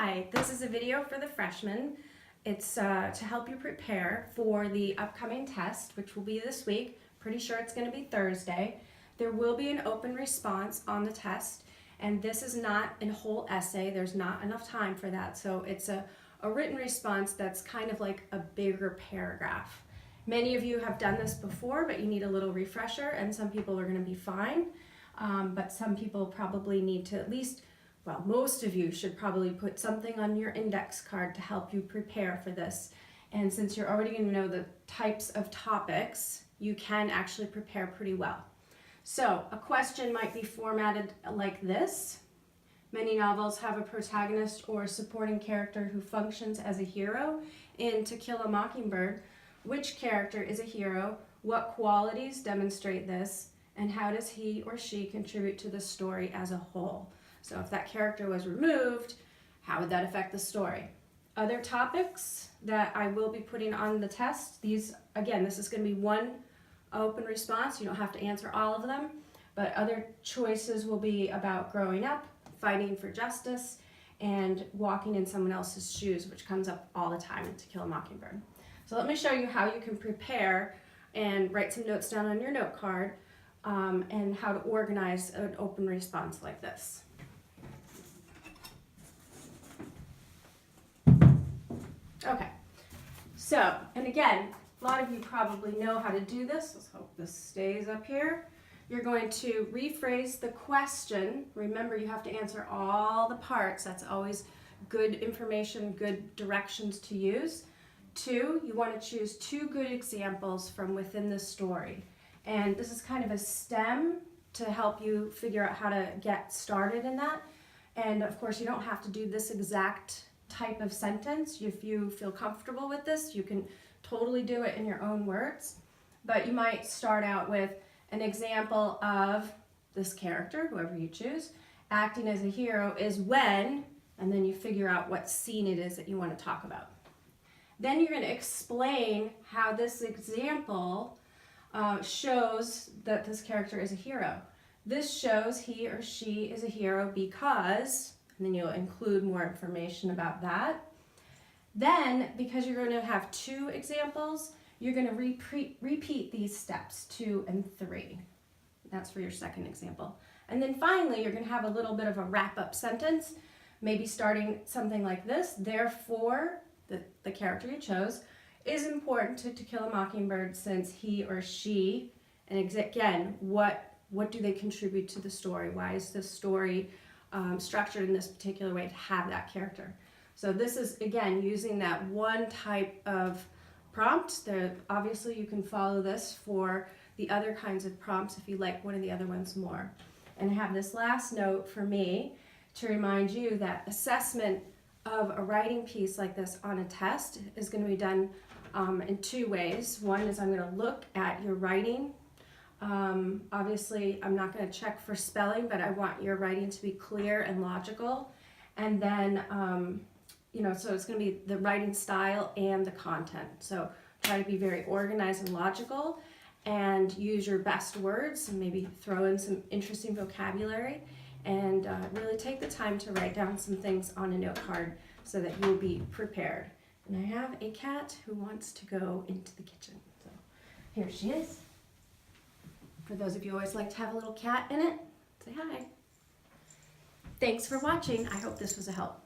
Hi, this is a video for the freshmen. It's to help you prepare for the upcoming test, which will be this week. Pretty sure it's going to be Thursday. There will be an open response on the test, and this is not a whole essay. There's not enough time for that, so it's a written response that's kind of like a bigger paragraph. Many of you have done this before, but you need a little refresher, and some people are going to be fine, but some people probably need to at least, well, most of you should probably put something on your index card to help you prepare for this. And since you're already going to know the types of topics, you can actually prepare pretty well. So a question might be formatted like this. Many novels have a protagonist or supporting character who functions as a hero. In To Kill a Mockingbird, which character is a hero? What qualities demonstrate this? And how does he or she contribute to the story as a whole? So if that character was removed, how would that affect the story? Other topics that I will be putting on the test, these, again, this is going to be one open response. You don't have to answer all of them, but other choices will be about growing up, fighting for justice, and walking in someone else's shoes, which comes up all the time in To Kill a Mockingbird. So let me show you how you can prepare and write some notes down on your note card and how to organize an open response like this. Okay, so, and again, a lot of you probably know how to do this. Let's hope this stays up here. You're going to rephrase the question. Remember, you have to answer all the parts. That's always good information, good directions to use. 2, you want to choose 2 good examples from within the story. And this is kind of a stem to help you figure out how to get started in that. And of course, you don't have to do this exact type of sentence. If you feel comfortable with this, you can totally do it in your own words. But you might start out with an example of this character, whoever you choose, acting as a hero is when, and then you figure out what scene it is that you want to talk about. Then you're going to explain how this example shows that this character is a hero. This shows he or she is a hero because, and then you'll include more information about that. Then, because you're going to have 2 examples, you're going to repeat these steps 2 and 3. That's for your second example. And then finally, you're going to have a little bit of a wrap-up sentence, maybe starting something like this. Therefore, the character you chose is important to Kill a Mockingbird since he or she, and again, what do they contribute to the story? Why is the story structured in this particular way to have that character? So this is, again, using that one type of prompt. Obviously, you can follow this for the other kinds of prompts if you like one of the other ones more. And I have this last note for me to remind you that assessment of a writing piece like this on a test is going to be done in 2 ways. One is I'm going to look at your writing. Obviously, I'm not going to check for spelling, but I want your writing to be clear and logical. And then, so it's going to be the writing style and the content. So try to be very organized and logical and use your best words and maybe throw in some interesting vocabulary and really take the time to write down some things on a note card so that you'll be prepared. And I have a cat who wants to go into the kitchen. So here she is. For those of you who always like to have a little cat in it, say hi. Thanks for watching. I hope this was a help.